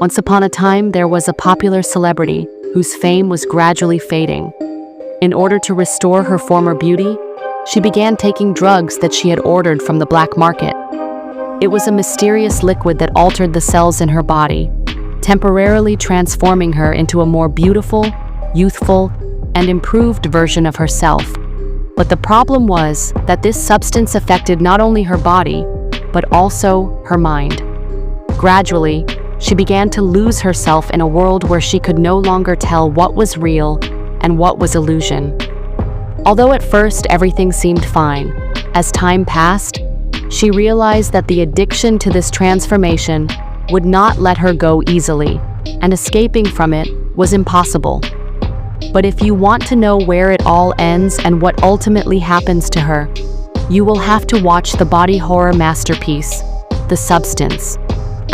Once upon a time, there was a popular celebrity whose fame was gradually fading. In order to restore her former beauty, she began taking drugs that she had ordered from the black market. It was a mysterious liquid that altered the cells in her body, temporarily transforming her into a more beautiful, youthful, and improved version of herself. But the problem was that this substance affected not only her body, but also her mind. Gradually, she began to lose herself in a world where she could no longer tell what was real and what was illusion. Although at first everything seemed fine, as time passed, she realized that the addiction to this transformation would not let her go easily, and escaping from it was impossible. But if you want to know where it all ends and what ultimately happens to her, you will have to watch the body horror masterpiece, The Substance.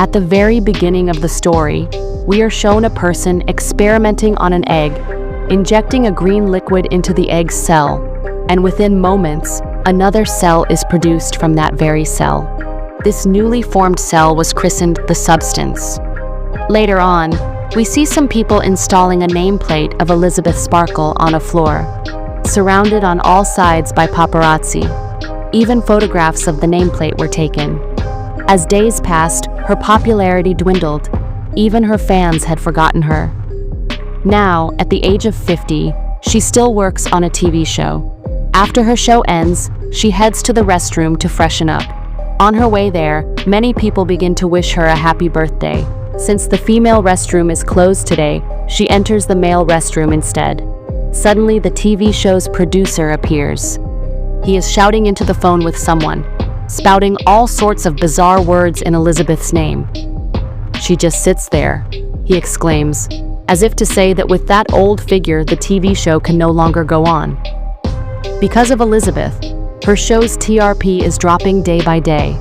At the very beginning of the story, we are shown a person experimenting on an egg, injecting a green liquid into the egg's cell, and within moments, another cell is produced from that very cell. This newly formed cell was christened The Substance. Later on, we see some people installing a nameplate of Elizabeth Sparkle on a floor, surrounded on all sides by paparazzi. Even photographs of the nameplate were taken. As days passed, her popularity dwindled. Even her fans had forgotten her. Now, at the age of 50, she still works on a TV show. After her show ends, she heads to the restroom to freshen up. On her way there, many people begin to wish her a happy birthday. Since the female restroom is closed today, she enters the male restroom instead. Suddenly, the TV show's producer appears. He is shouting into the phone with someone, spouting all sorts of bizarre words in Elizabeth's name. "She just sits there," he exclaims, as if to say that with that old figure, the TV show can no longer go on. Because of Elizabeth, her show's TRP is dropping day by day.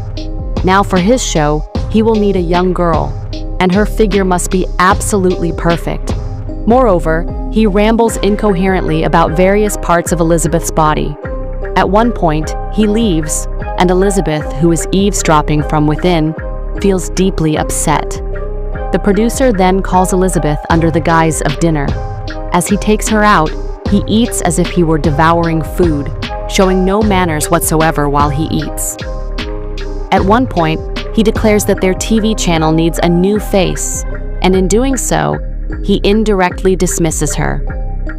Now for his show, he will need a young girl, and her figure must be absolutely perfect. Moreover, he rambles incoherently about various parts of Elizabeth's body. At one point, he leaves, and Elizabeth, who is eavesdropping from within, feels deeply upset. The producer then calls Elizabeth under the guise of dinner. As he takes her out, he eats as if he were devouring food, showing no manners whatsoever while he eats. At one point, he declares that their TV channel needs a new face, and in doing so, he indirectly dismisses her.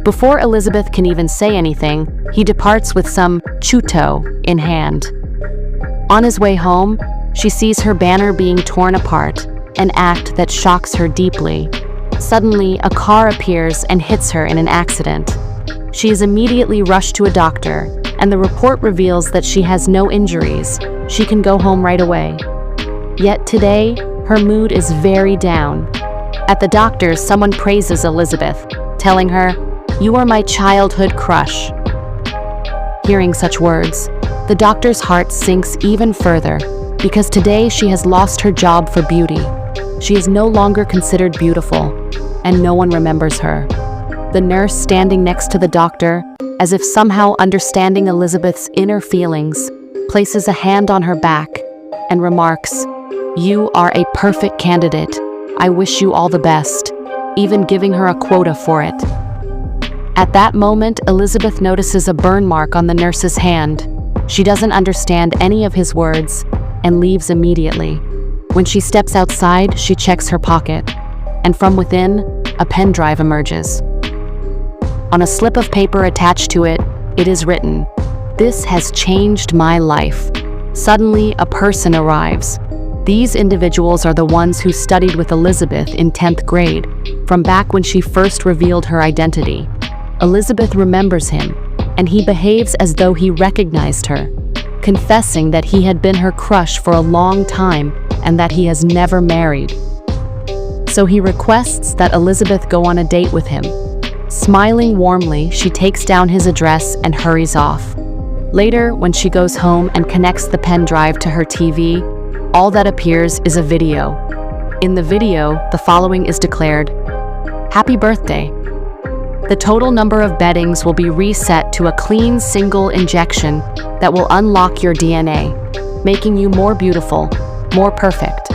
Before Elizabeth can even say anything, he departs with some chuto in hand. On his way home, she sees her banner being torn apart, an act that shocks her deeply. Suddenly, a car appears and hits her in an accident. She is immediately rushed to a doctor, and the report reveals that she has no injuries. She can go home right away. Yet today, her mood is very down. At the doctor's, someone praises Elizabeth, telling her, "You are my childhood crush." Hearing such words, the doctor's heart sinks even further, because today she has lost her job for beauty. She is no longer considered beautiful, and no one remembers her. The nurse standing next to the doctor, as if somehow understanding Elizabeth's inner feelings, places a hand on her back and remarks, "You are a perfect candidate. I wish you all the best," even giving her a quota for it. At that moment, Elizabeth notices a burn mark on the nurse's hand. She doesn't understand any of his words and leaves immediately. When she steps outside, she checks her pocket, and from within, a pen drive emerges. On a slip of paper attached to it, it is written, "This has changed my life." Suddenly, a person arrives. These individuals are the ones who studied with Elizabeth in 10th grade, from back when she first revealed her identity. Elizabeth remembers him, and he behaves as though he recognized her, confessing that he had been her crush for a long time and that he has never married. So he requests that Elizabeth go on a date with him. Smiling warmly, she takes down his address and hurries off. Later, when she goes home and connects the pen drive to her TV, all that appears is a video. In the video, the following is declared, "Happy birthday." The total number of beddings will be reset to a clean single injection that will unlock your DNA, making you more beautiful, more perfect.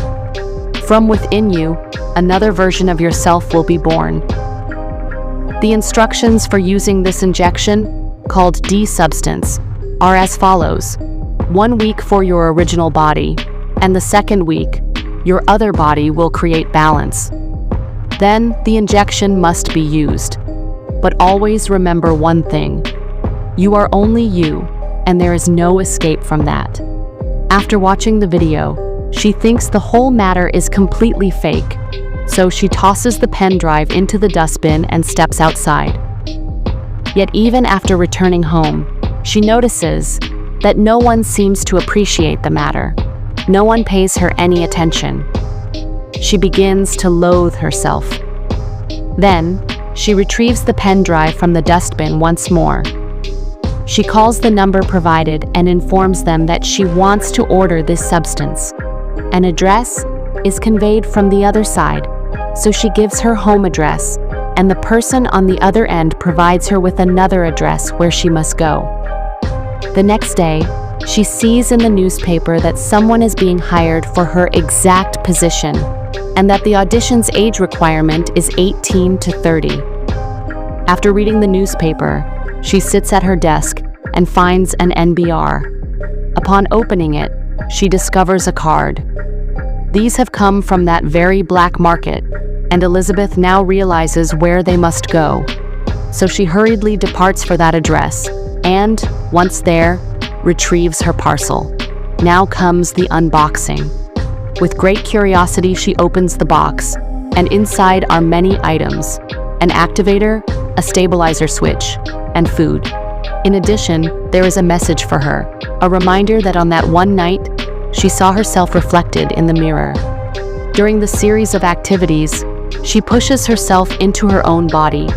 From within you, another version of yourself will be born. The instructions for using this injection, called D-substance, are as follows. 1 week for your original body, and the second week, your other body will create balance. Then the injection must be used. But always remember one thing. You are only you, and there is no escape from that. After watching the video, she thinks the whole matter is completely fake, so she tosses the pen drive into the dustbin and steps outside. Yet even after returning home, she notices that no one seems to appreciate the matter. No one pays her any attention. She begins to loathe herself. Then, she retrieves the pen drive from the dustbin once more. She calls the number provided and informs them that she wants to order this substance. An address is conveyed from the other side, so she gives her home address, and the person on the other end provides her with another address where she must go. The next day, she sees in the newspaper that someone is being hired for her exact position, and that the audition's age requirement is 18 to 30. After reading the newspaper, she sits at her desk and finds an NBR. Upon opening it, she discovers a card. These have come from that very black market, and Elizabeth now realizes where they must go. So she hurriedly departs for that address, and, once there, retrieves her parcel. Now comes the unboxing. With great curiosity, she opens the box, and inside are many items: an activator, a stabilizer switch, and food. In addition, there is a message for her, a reminder that on that one night, she saw herself reflected in the mirror. During the series of activities, she pushes herself into her own body.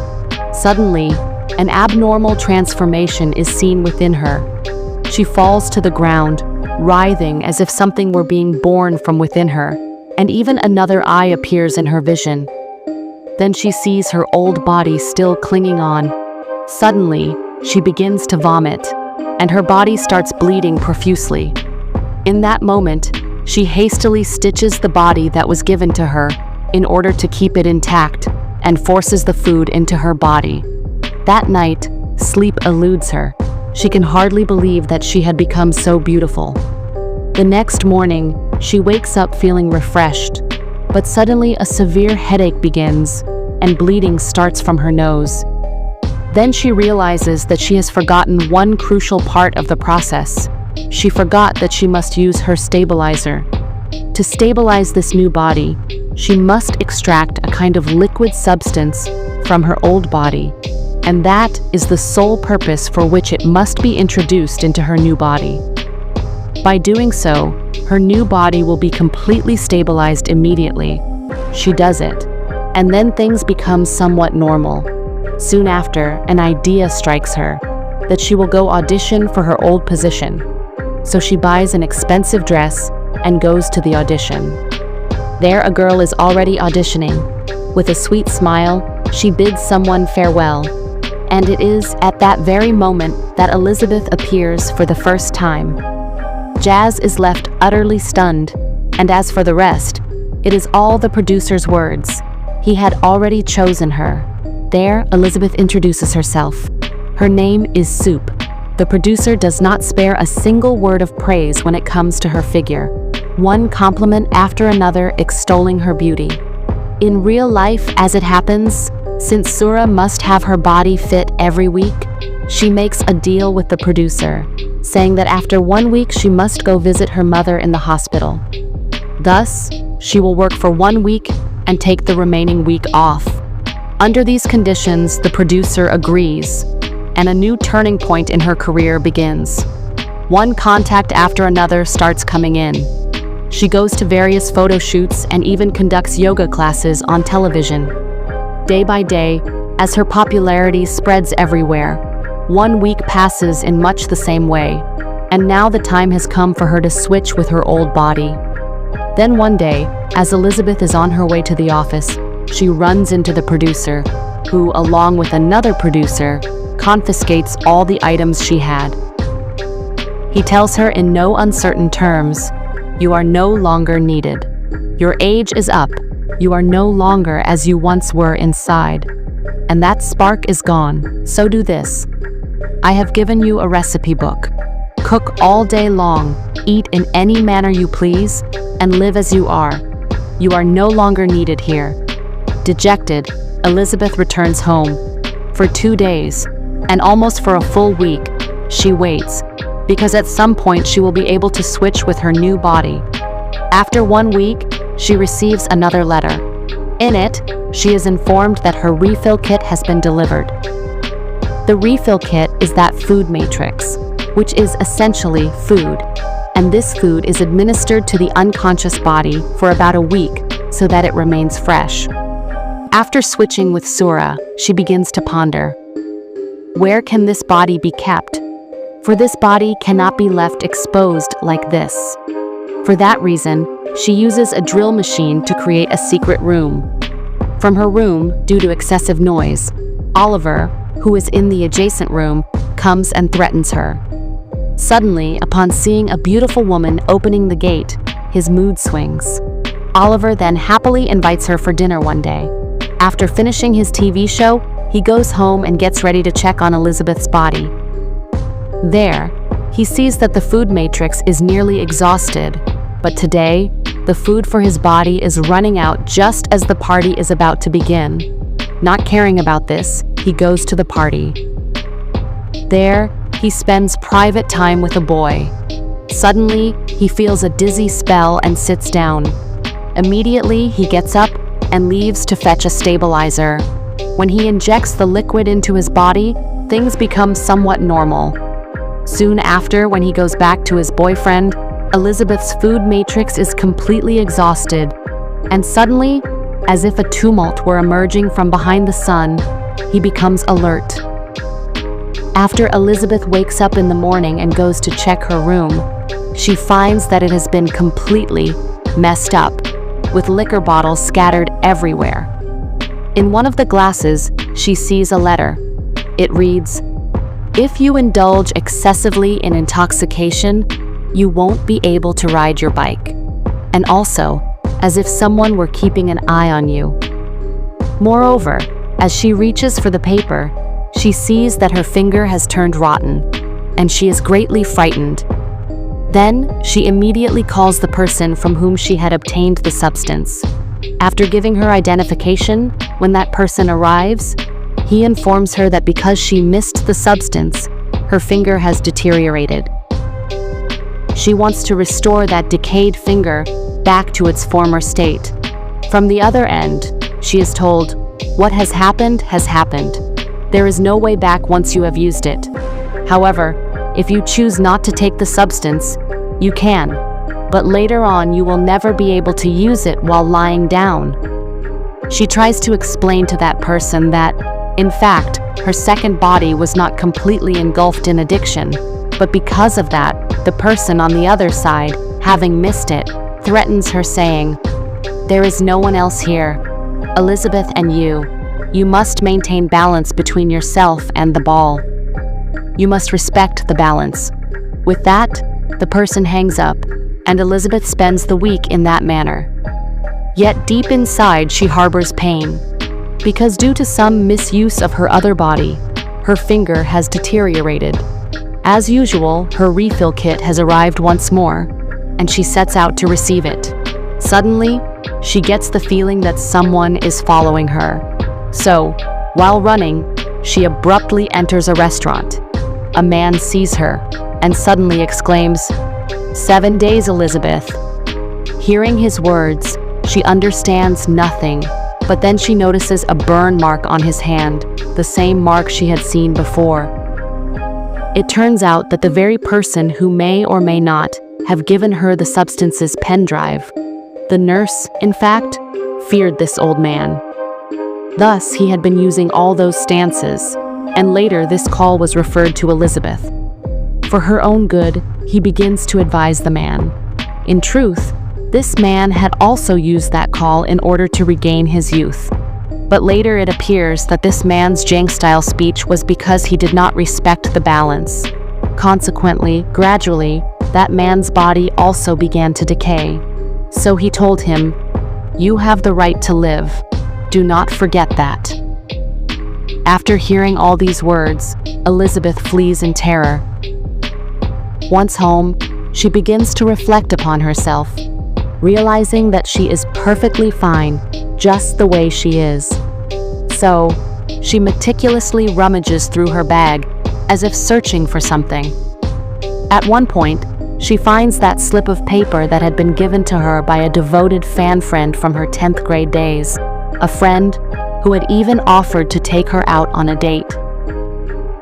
Suddenly, an abnormal transformation is seen within her. She falls to the ground, writhing as if something were being born from within her, and even another eye appears in her vision. Then she sees her old body still clinging on. Suddenly, she begins to vomit, and her body starts bleeding profusely. In that moment, she hastily stitches the body that was given to her in order to keep it intact, and forces the food into her body. That night, sleep eludes her. She can hardly believe that she had become so beautiful. The next morning, she wakes up feeling refreshed, but suddenly a severe headache begins, and bleeding starts from her nose. Then she realizes that she has forgotten one crucial part of the process. She forgot that she must use her stabilizer. To stabilize this new body, she must extract a kind of liquid substance from her old body, and that is the sole purpose for which it must be introduced into her new body. By doing so, her new body will be completely stabilized immediately. She does it, and then things become somewhat normal. Soon after, an idea strikes her that she will go audition for her old position. So she buys an expensive dress and goes to the audition. There, a girl is already auditioning. With a sweet smile, she bids someone farewell. And it is at that very moment that Elizabeth appears for the first time. Jazz is left utterly stunned, and as for the rest, it is all the producer's words. He had already chosen her. There, Elizabeth introduces herself. Her name is Soup. The producer does not spare a single word of praise when it comes to her figure, one compliment after another extolling her beauty. In real life, as it happens, since Sura must have her body fit every week, she makes a deal with the producer, saying that after 1 week she must go visit her mother in the hospital. Thus, she will work for 1 week and take the remaining week off. Under these conditions, the producer agrees, and a new turning point in her career begins. One contact after another starts coming in. She goes to various photo shoots and even conducts yoga classes on television. Day by day, as her popularity spreads everywhere, 1 week passes in much the same way, and now the time has come for her to switch with her old body. Then one day, as Elizabeth is on her way to the office, she runs into the producer, who, along with another producer, confiscates all the items she had. He tells her in no uncertain terms, "You are no longer needed." Your age is up. You are no longer as you once were inside. And that spark is gone. So do this. I have given you a recipe book. Cook all day long, eat in any manner you please, and live as you are. You are no longer needed here. Dejected, Elizabeth returns home. For 2 days, and almost for a full week, she waits, because at some point she will be able to switch with her new body. After 1 week, she receives another letter. In it, she is informed that her refill kit has been delivered. The refill kit is that food matrix, which is essentially food, and this food is administered to the unconscious body for about a week so that it remains fresh. After switching with Sura, she begins to ponder. Where can this body be kept? For this body cannot be left exposed like this. For that reason, she uses a drill machine to create a secret room. From her room, due to excessive noise, Oliver, who is in the adjacent room, comes and threatens her. Suddenly, upon seeing a beautiful woman opening the gate, his mood swings. Oliver then happily invites her for dinner one day. After finishing his TV show, he goes home and gets ready to check on Elizabeth's body. There, he sees that the food matrix is nearly exhausted, but today, the food for his body is running out just as the party is about to begin. Not caring about this, he goes to the party. There, he spends private time with a boy. Suddenly, he feels a dizzy spell and sits down. Immediately, he gets up and leaves to fetch a stabilizer. When he injects the liquid into his body, things become somewhat normal. Soon after, when he goes back to his boyfriend, Elizabeth's food matrix is completely exhausted, and suddenly, as if a tumult were emerging from behind the sun, he becomes alert. After Elizabeth wakes up in the morning and goes to check her room, she finds that it has been completely messed up, with liquor bottles scattered everywhere. In one of the glasses, she sees a letter. It reads, "If you indulge excessively in intoxication, you won't be able to ride your bike." And also, as if someone were keeping an eye on you. Moreover, as she reaches for the paper, she sees that her finger has turned rotten, and she is greatly frightened. Then, she immediately calls the person from whom she had obtained the substance. After giving her identification, when that person arrives, he informs her that because she missed the substance, her finger has deteriorated. She wants to restore that decayed finger back to its former state. From the other end, she is told, "What has happened has happened. There is no way back once you have used it. However, if you choose not to take the substance, you can, but later on you will never be able to use it while lying down." She tries to explain to that person that, in fact, her second body was not completely engulfed in addiction, but because of that, the person on the other side, having missed it, threatens her saying, "There is no one else here. Elizabeth and you must maintain balance between yourself and the ball. You must respect the balance." With that, the person hangs up, and Elizabeth spends the week in that manner. Yet deep inside she harbors pain, because due to some misuse of her other body, her finger has deteriorated. As usual, her refill kit has arrived once more, and she sets out to receive it. Suddenly, she gets the feeling that someone is following her. So, while running, she abruptly enters a restaurant. A man sees her and suddenly exclaims, "7 days, Elizabeth." Hearing his words, she understands nothing, but then she notices a burn mark on his hand, the same mark she had seen before. It turns out that the very person who may or may not have given her the substance's pen drive, the nurse, in fact, feared this old man. Thus, he had been using all those stances, and later this call was referred to Elizabeth. For her own good, he begins to advise the man. In truth, this man had also used that call in order to regain his youth. But later it appears that this man's Jang-style speech was because he did not respect the balance. Consequently, gradually, that man's body also began to decay. So he told him, You have the right to live. Do not forget that." After hearing all these words, Elizabeth flees in terror. Once home, she begins to reflect upon herself, realizing that she is perfectly fine just the way she is. So, she meticulously rummages through her bag as if searching for something. At one point, she finds that slip of paper that had been given to her by a devoted fan friend from her 10th grade days, a friend who had even offered to take her out on a date.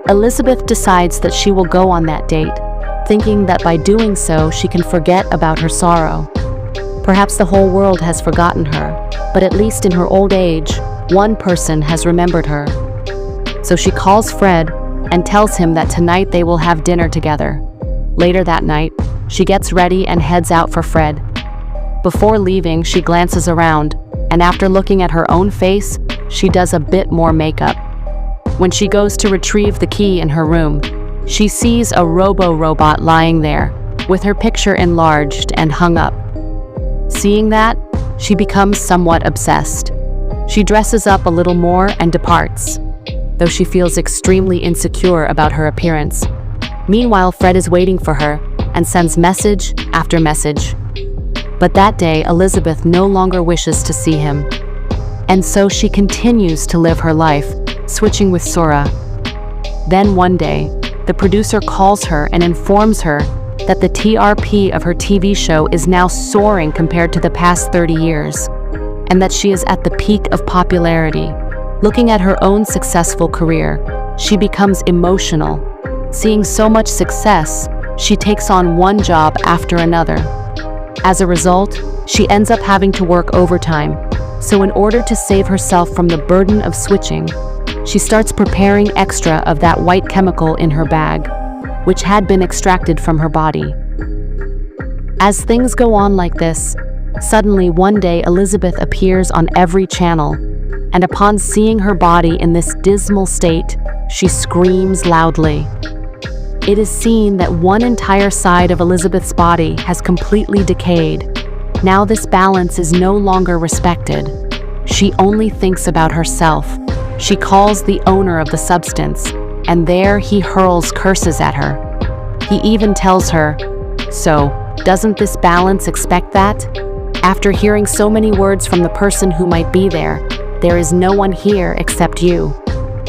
Elizabeth decides that she will go on that date, thinking that by doing so she can forget about her sorrow. Perhaps the whole world has forgotten her, but at least in her old age, one person has remembered her. So she calls Fred and tells him that tonight they will have dinner together. Later that night, she gets ready and heads out for Fred. Before leaving, she glances around, and after looking at her own face, she does a bit more makeup. When she goes to retrieve the key in her room, she sees a robo-robot lying there, with her picture enlarged and hung up. Seeing that, she becomes somewhat obsessed. She dresses up a little more and departs, though she feels extremely insecure about her appearance. Meanwhile, Fred is waiting for her and sends message after message. But that day, Elizabeth no longer wishes to see him. And so she continues to live her life, switching with Sora. Then one day, the producer calls her and informs her that the TRP of her TV show is now soaring compared to the past 30 years, and that she is at the peak of popularity. Looking at her own successful career, she becomes emotional. Seeing so much success, she takes on one job after another. As a result, she ends up having to work overtime. So in order to save herself from the burden of switching, she starts preparing extra of that white chemical in her bag, which had been extracted from her body. As things go on like this, suddenly one day Elizabeth appears on every channel, and upon seeing her body in this dismal state, she screams loudly. It is seen that one entire side of Elizabeth's body has completely decayed. Now this balance is no longer respected. She only thinks about herself. She calls the owner of the substance, and there he hurls curses at her. He even tells her, "So, doesn't this balance expect that? After hearing so many words from the person who might be there is no one here except you.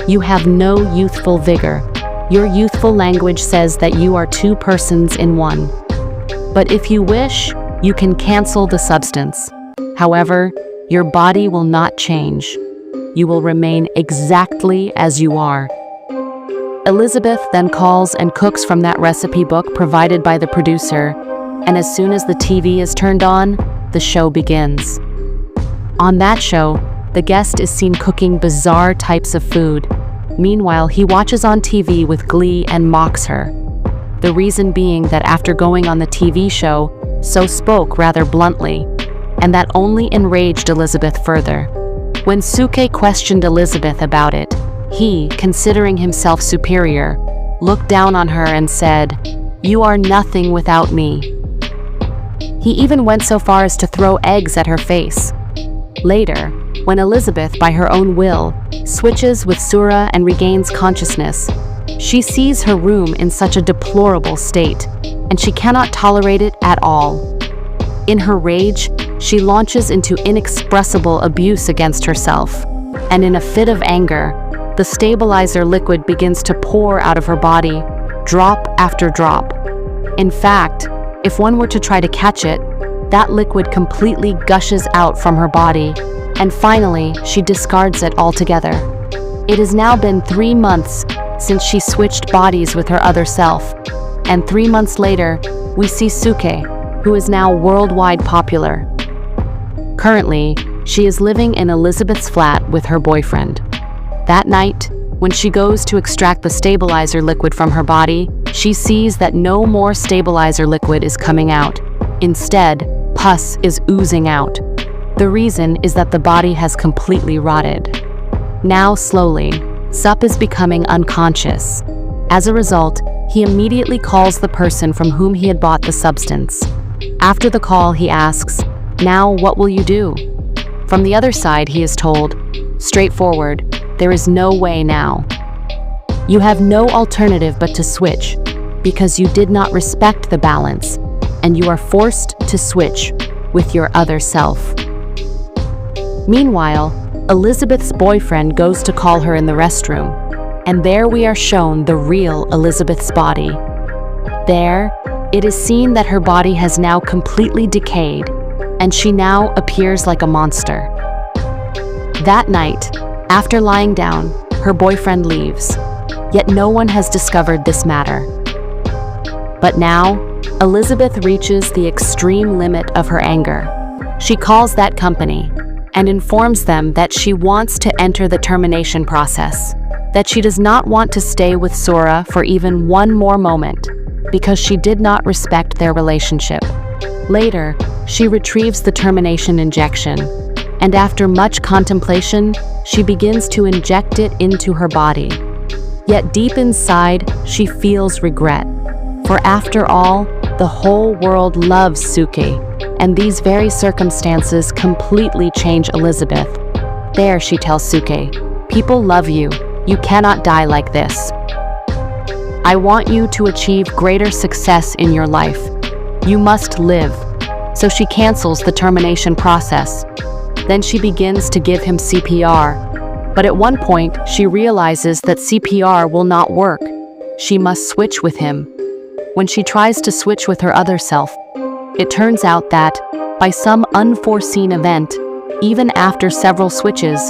You have no youthful vigor. Your youthful language says that you are two persons in one. But if you wish, you can cancel the substance. However, your body will not change. You will remain exactly as you are." Elizabeth then calls and cooks from that recipe book provided by the producer, and as soon as the TV is turned on, the show begins. On that show, the guest is seen cooking bizarre types of food. Meanwhile, he watches on TV with glee and mocks her. The reason being that after going on the TV show, so spoke rather bluntly, and that only enraged Elizabeth further. When Suke questioned Elizabeth about it, he, considering himself superior, looked down on her and said, "You are nothing without me." He even went so far as to throw eggs at her face. Later, when Elizabeth, by her own will, switches with Sura and regains consciousness, she sees her room in such a deplorable state, and she cannot tolerate it at all. In her rage, she launches into inexpressible abuse against herself, and in a fit of anger, the stabilizer liquid begins to pour out of her body, drop after drop. In fact, if one were to try to catch it, that liquid completely gushes out from her body, and finally, she discards it altogether. It has now been 3 months since she switched bodies with her other self, and 3 months later, we see Suke, who is now worldwide popular. Currently, she is living in Elizabeth's flat with her boyfriend. That night, when she goes to extract the stabilizer liquid from her body, she sees that no more stabilizer liquid is coming out. Instead, pus is oozing out. The reason is that the body has completely rotted. Now, slowly, Sup is becoming unconscious. As a result, he immediately calls the person from whom he had bought the substance. After the call, he asks, "Now, what will you do?" From the other side, he is told, straightforward, there is no way now. You have no alternative but to switch, because you did not respect the balance, and you are forced to switch with your other self. Meanwhile, Elizabeth's boyfriend goes to call her in the restroom, and there we are shown the real Elizabeth's body. There, it is seen that her body has now completely decayed, and she now appears like a monster. That night, after lying down, her boyfriend leaves, yet no one has discovered this matter. But now, Elizabeth reaches the extreme limit of her anger. She calls that company and informs them that she wants to enter the termination process, that she does not want to stay with Sora for even one more moment, because she did not respect their relationship. Later, she retrieves the termination injection, and after much contemplation, she begins to inject it into her body. Yet deep inside, she feels regret. For after all, the whole world loves Suki, and these very circumstances completely change Elizabeth. There, she tells Suki, people love you. You cannot die like this. I want you to achieve greater success in your life. You must live. So she cancels the termination process. Then she begins to give him CPR. But at one point, she realizes that CPR will not work. She must switch with him. When she tries to switch with her other self, it turns out that, by some unforeseen event, even after several switches,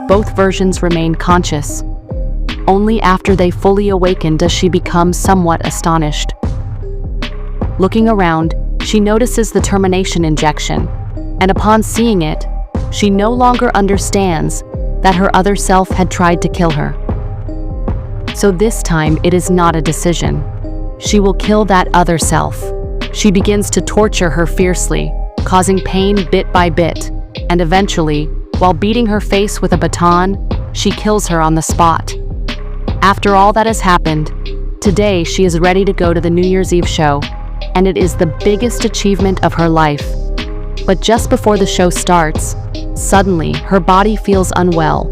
both versions remain conscious. Only after they fully awaken does she become somewhat astonished. Looking around, she notices the termination injection, and upon seeing it, she no longer understands that her other self had tried to kill her. So this time, it is not a decision. She will kill that other self. She begins to torture her fiercely, causing pain bit by bit, and eventually, while beating her face with a baton, she kills her on the spot. After all that has happened, today she is ready to go to the New Year's Eve show, and it is the biggest achievement of her life. But just before the show starts, suddenly her body feels unwell.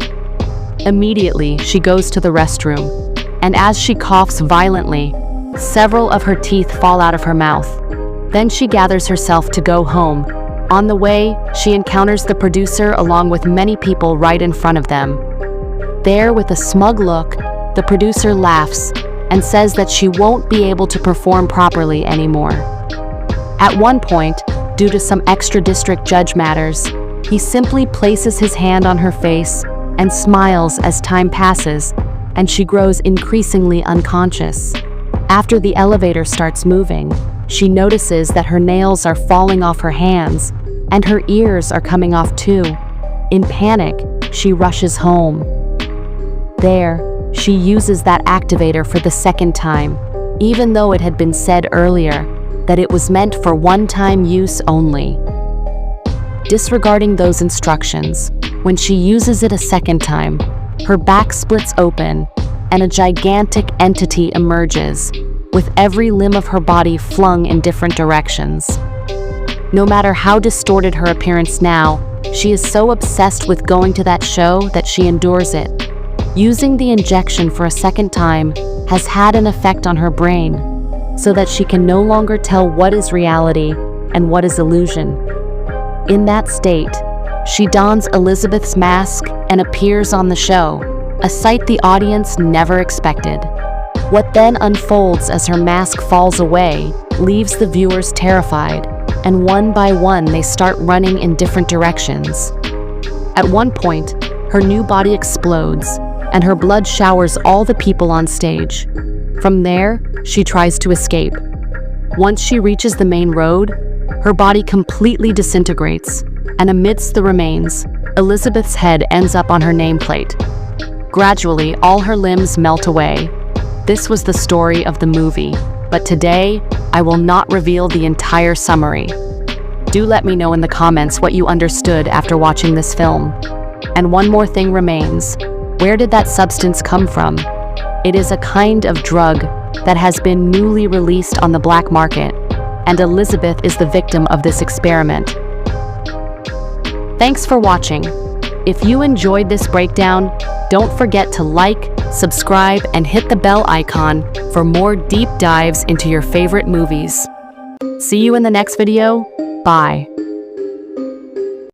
Immediately, she goes to the restroom, and as she coughs violently, several of her teeth fall out of her mouth. Then she gathers herself to go home. On the way, she encounters the producer along with many people right in front of them. There, with a smug look, the producer laughs and says that she won't be able to perform properly anymore. At one point, due to some extra-district judge matters, he simply places his hand on her face and smiles as time passes, and she grows increasingly unconscious. After the elevator starts moving, she notices that her nails are falling off her hands, and her ears are coming off too. In panic, she rushes home. There, she uses that activator for the second time, even though it had been said earlier that it was meant for one-time use only. Disregarding those instructions, when she uses it a second time, her back splits open, and a gigantic entity emerges, with every limb of her body flung in different directions. No matter how distorted her appearance now, she is so obsessed with going to that show that she endures it. Using the injection for a second time has had an effect on her brain, so that she can no longer tell what is reality and what is illusion. In that state, she dons Elizabeth's mask and appears on the show, a sight the audience never expected. What then unfolds as her mask falls away leaves the viewers terrified, and one by one they start running in different directions. At one point, her new body explodes, and her blood showers all the people on stage. From there, she tries to escape. Once she reaches the main road, her body completely disintegrates, and amidst the remains, Elizabeth's head ends up on her nameplate. Gradually, all her limbs melt away. This was the story of the movie, but today, I will not reveal the entire summary. Do let me know in the comments what you understood after watching this film. And one more thing remains. Where did that substance come from? It is a kind of drug that has been newly released on the black market, and Elizabeth is the victim of this experiment. Thanks for watching. If you enjoyed this breakdown, don't forget to like, subscribe, and hit the bell icon for more deep dives into your favorite movies. See you in the next video. Bye.